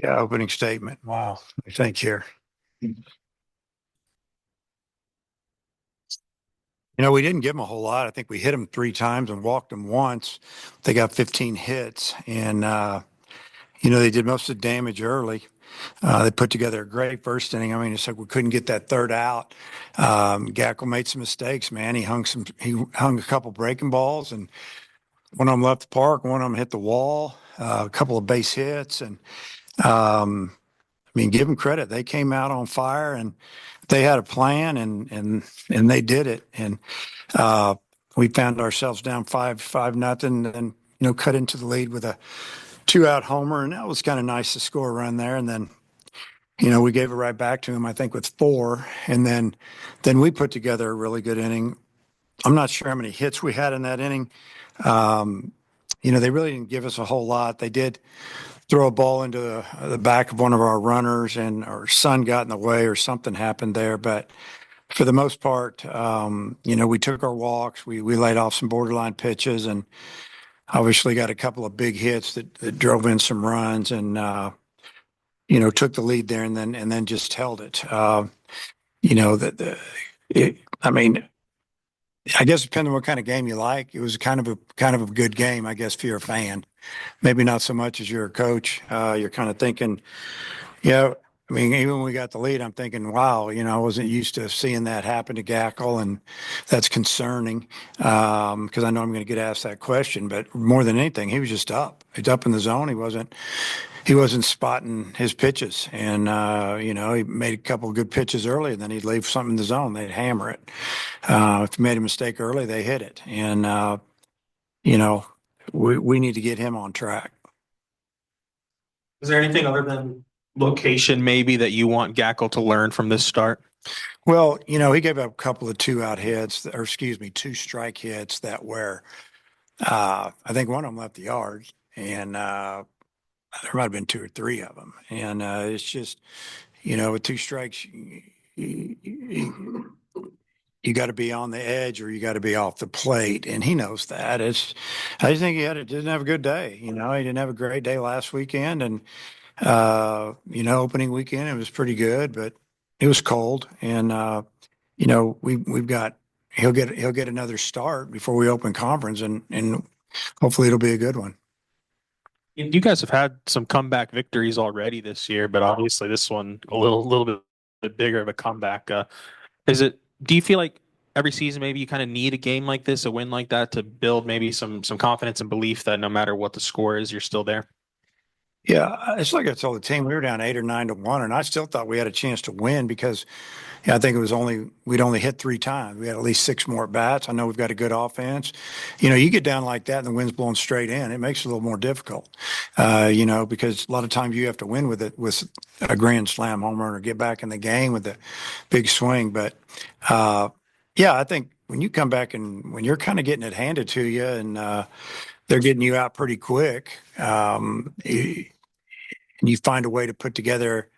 Yeah, opening statement. Wow. I think here. We didn't give them a whole lot. I think we hit them three times and walked them once. They got 15 hits, and they did most of the damage early. They put together a great first inning. I mean, it's like we couldn't get that third out. Gackle made some mistakes, man. He hung a couple breaking balls, and one of them left the park, one of them hit the wall. A couple of base hits, and um, I mean, give them credit. They came out on fire, and they had a plan, and they did it. And uh, we found ourselves down 5-0, and cut into the lead with a two-out homer, and that was kind of nice to score a run there. And then we gave it right back to him, I think, with four, and then we put together a really good inning. I'm not sure how many hits we had in that inning. Um, they really didn't give us a whole lot. They did throw a ball into the back of one of our runners, and our son got in the way or something happened there. But for the most part, we took our walks. We laid off some borderline pitches, and obviously got a couple of big hits that drove in some runs, and took the lead there, and then just held it. I mean, I guess depending on what kind of game you like, it was kind of a good game, I guess, for your fan. Maybe not so much as you're a coach. You're kind of thinking, yeah. I mean, even when we got the lead, I'm thinking, wow, I wasn't used to seeing that happen to Gackle, and that's concerning because I know I'm going to get asked that question. But more than anything, he was just up. He's up in the zone. He wasn't spotting his pitches, and he made a couple of good pitches early, and then he'd leave something in the zone. They'd hammer it. If he made a mistake early, they hit it, and you know, we need to get him on track. Is there anything other than location maybe that you want Gackle to learn from this start? Well, he gave up a couple of two-out hits, or excuse me, two strike hits that were, I think one of them left the yard, and there might have been two or three of them. And it's just, with two strikes, you got to be on the edge or you got to be off the plate, and he knows that. I just think didn't have a good day. He didn't have a great day last weekend, and opening weekend it was pretty good, but it was cold, and we've got he'll get another start before we open conference, and hopefully it'll be a good one. You guys have had some comeback victories already this year, but obviously this one a little bit bigger of a comeback. Is it? Do you feel like every season maybe you kind of need a game like this, a win like that, to build maybe some confidence and belief that no matter what the score is, you're still there? Yeah, it's like I told the team we were down 8 or 9 to 1, and I still thought we had a chance to win because yeah, I think we'd only hit three times. We had at least six more at bats. I know we've got a good offense. You get down like that and the wind's blowing straight in, it makes it a little more difficult. Because a lot of times you have to win with a grand slam home run or get back in the game with a big swing. But yeah, I think when you come back and when you're kind of getting it handed to you and they're getting you out pretty quick, and you find a way to put together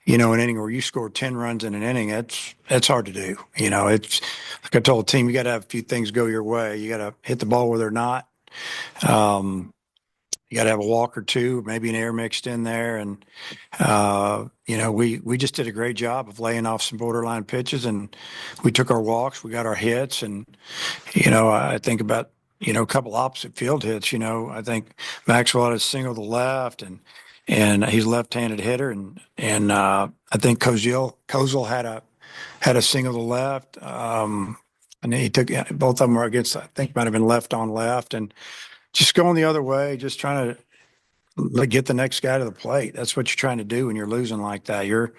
an inning where you score 10 runs in an inning. That's hard to do. It's like I told the team, you got to have a few things go your way. You got to hit the ball where they're not. Um, you got to have a walk or two, maybe an air mixed in there. And, we just did a great job of laying off some borderline pitches, and we took our walks, we got our hits. And, I think about, a couple opposite field hits. I think Maxwell had a single to left, and he's a left-handed hitter, and I think Kozel had a single to left, and he took both of them were against. I think might have been left on left, and just going the other way, just trying to get the next guy to the plate. That's what you're trying to do when you're losing like that. You're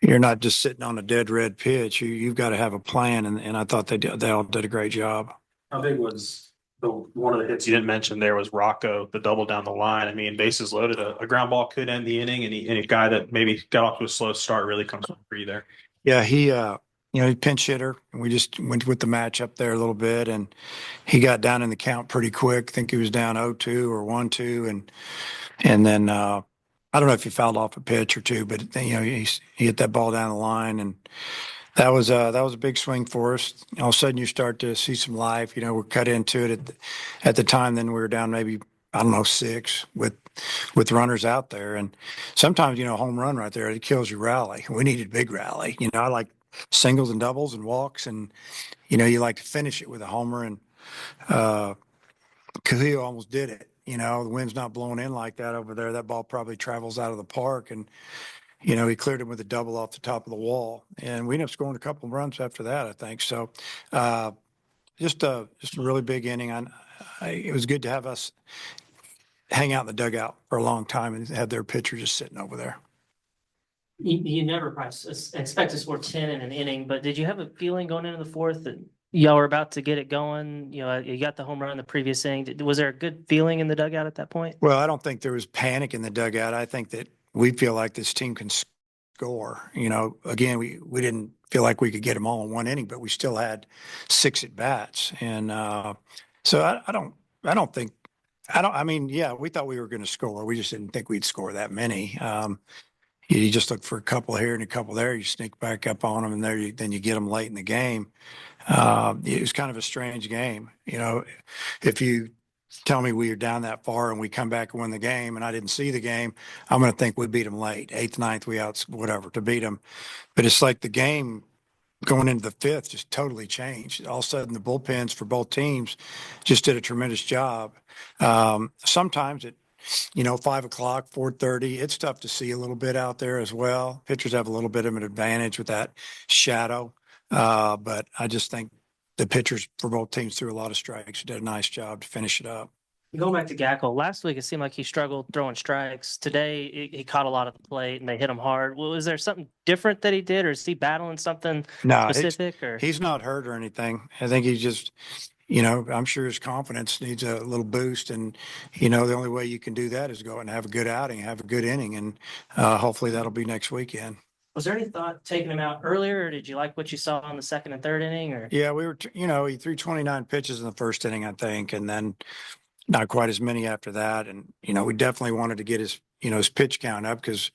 not just sitting on a dead red pitch. You've got to have a plan, and I thought they all did a great job. How big was the one of the hits you didn't mention there was Rocco, the double down the line. I mean, bases loaded, a ground ball could end the inning, and a guy that maybe got off to a slow start really comes from for you there. Yeah, he pinch hitter, and we just went with the match up there a little bit, and he got down in the count pretty quick. I think he was down 0-2 or 1-2, and then I don't know if he fouled off a pitch or two, but he hit that ball down the line, and that was a big swing for us. All of a sudden, you start to see some life. We're cut into it at the time. Then we were down maybe I don't know 6 with with runners out there. And sometimes, home run right there, it kills your rally. We needed big rally. I like singles and doubles and walks, and you like to finish it with a homer. And Cahill almost did it. The wind's not blowing in like that over there. That ball probably travels out of the park, and he cleared him with a double off the top of the wall, and we ended up scoring a couple of runs after that, I think. So, uh, just a really big inning. It was good to have us hang out in the dugout for a long time and have their pitcher just sitting over there. You never probably expect to score 10 in an inning, but did you have a feeling going into the fourth that y'all were about to get it going? You got the home run in the previous inning. Was there a good feeling in the dugout at that point? Well, I don't think there was panic in the dugout. I think that we feel like this team can score. Again, we didn't feel like we could get them all in one inning, but we still had 6 at bats, and so I don't think. I mean, yeah, we thought we were going to score. We just didn't think we'd score that many. You just look for a couple here and a couple there. You sneak back up on them, and then you get them late in the game. It was kind of a strange game. If you tell me we are down that far and we come back and win the game, and I didn't see the game, I'm going to think we beat them late, eighth, ninth, we out whatever to beat them. But it's like the game going into the fifth just totally changed. All of a sudden, the bullpens for both teams just did a tremendous job. Sometimes 5 o'clock, 4:30, it's tough to see a little bit out there as well. Pitchers have a little bit of an advantage with that shadow. But I just think the pitchers for both teams threw a lot of strikes, did a nice job to finish it up. Going back to Gackel, last week it seemed like he struggled throwing strikes. Today he caught a lot of the plate and they hit him hard. Well, is there something different that he did, or is he battling something No, specific? Or he's not hurt or anything. I think he's just, I'm sure his confidence needs a little boost. And, the only way you can do that is go out and have a good outing, have a good inning. And hopefully that'll be next weekend. was there any thought taking him out earlier, or did you like what you saw in the second and third inning? Or Yeah, he threw 29 pitches in the first inning, I think, and then not quite as many after that. And, we definitely wanted to get his pitch count up because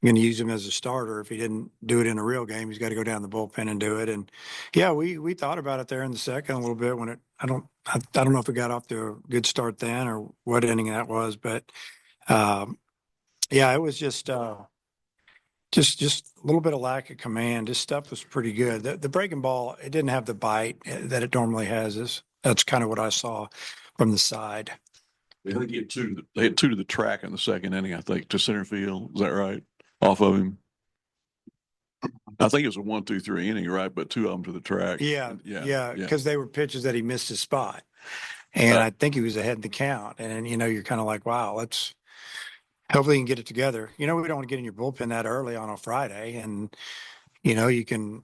I'm going to use him as a starter. If he didn't do it in a real game, he's got to go down the bullpen and do it. And yeah, we thought about it there in the second a little bit when I don't know if it got off to a good start then or what inning that was, but yeah, it was just a little bit of lack of command. This stuff was pretty good. The breaking ball, it didn't have the bite that it normally has. That's kind of what I saw from the side. I think they had two to the track in the second inning, I think, to center field. Is that right? Off of him. I think it was a 1-2-3 inning, right? But 2 of them to the track. Yeah. Because they were pitches that he missed his spot. And I think he was ahead in the count. And, you're kind of like, wow, hopefully you can get it together. We don't want to get in your bullpen that early on a Friday. And, you can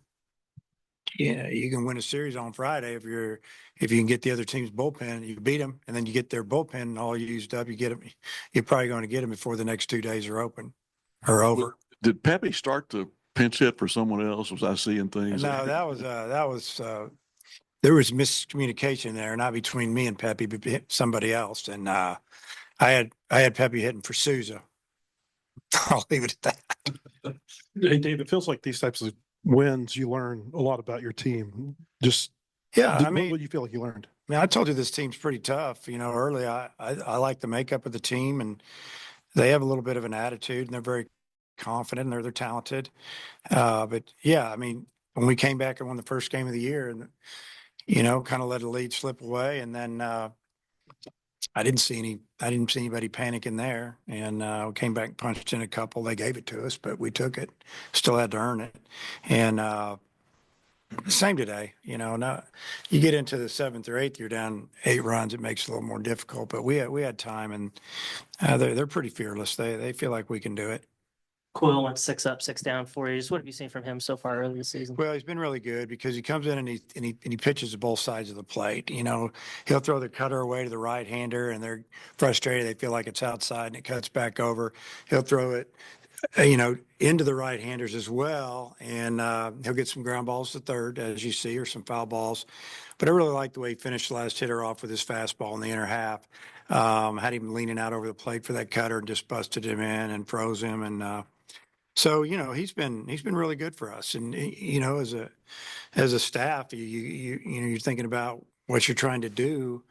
win a series on Friday if you can get the other team's bullpen, you beat them, and then you get their bullpen all used up. You get them. You're probably going to get them before the next 2 days are open or over. Did Pepe start to pinch hit for someone else? Was I seeing things? No, there was miscommunication there, not between me and Pepe, but somebody else. And I had Pepe hitting for Souza. I'll leave it at that. Hey, Dave, it feels like these types of wins, you learn a lot about your team. Just Yeah, what do you feel like you learned? I mean, I told you this team's pretty tough. Early, I like the makeup of the team, and they have a little bit of an attitude, and they're very confident, and they're talented. But yeah, I mean, when we came back and won the first game of the year, and kind of let the lead slip away, and then I didn't see anybody panicking there, and we came back and punched in a couple. They gave it to us, but we took it. Still had to earn it, and same today. Now you get into the 7th or 8th, you're down 8 runs. It makes it a little more difficult, but we had time, and they're pretty fearless. They feel like we can do it. Coyle went 6 up, 6 down for you. What have you seen from him so far early this season? Well, he's been really good because he comes in and he pitches to both sides of the plate. He'll throw the cutter away to the right hander, and they're frustrated. They feel like it's outside, and it cuts back over. He'll throw it, into the right handers as well, and he'll get some ground balls to third, as you see, or some foul balls. But I really like the way he finished the last hitter off with his fastball in the inner half. Had him leaning out over the plate for that cutter and just busted him in and froze him, and so he's been really good for us. And as a staff, you're thinking about what you're trying to do,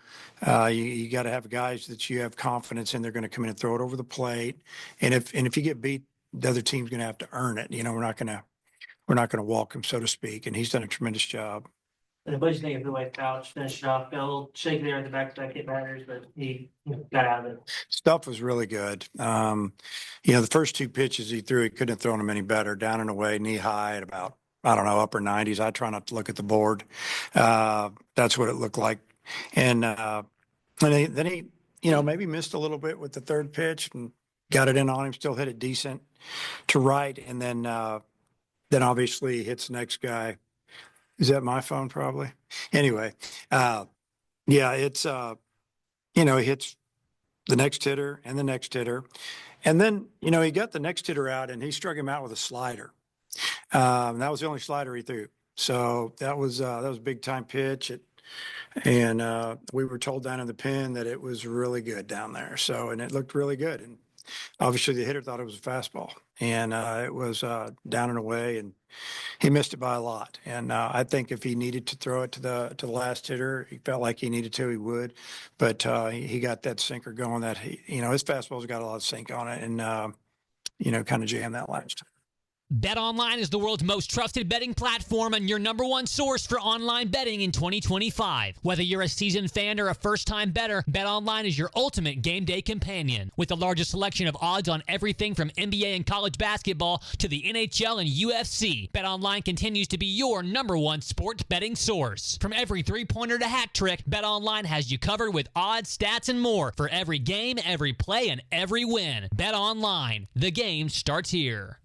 you got to have guys that you have confidence in. They're going to come in and throw it over the plate. And if you get beat, the other team's going to have to earn it. We're not going to walk him, so to speak. And he's done a tremendous job. And what did you think of the way Couch finished it off? Got a little shaky there at the back hit batters, but he got out of it. Stuff was really good. The first two pitches he threw, he couldn't have thrown them any better. Down and away, knee high at about, I don't know, upper 90s. I try not to look at the board. That's what it looked like. And then he, maybe missed a little bit with the third pitch and got it in on him, still hit it decent to right. And then obviously he hits the next guy. Is that my phone? Probably. Anyway, it's, he hits the next hitter and the next hitter. And then, he got the next hitter out and he struck him out with a slider. That was the only slider he threw. So that was a big time pitch. And we were told down in the pen that it was really good down there. So, and it looked really good. And obviously the hitter thought it was a fastball, and it was down and away, and he missed it by a lot. And I think if he needed to throw it to the last hitter, he felt like he needed to, he would. But he got that sinker going that his fastball's got a lot of sink on it, and kind of jammed that last time. BetOnline is the world's most trusted betting platform and your number one source for online betting in 2025. Whether you're a seasoned fan or a first-time bettor, BetOnline is your ultimate game day companion. With the largest selection of odds on everything from NBA and college basketball to the NHL and UFC, BetOnline continues to be your number one sports betting source. From every three-pointer to hat trick, BetOnline has you covered with odds, stats, and more for every game, every play, and every win. BetOnline, the game starts here.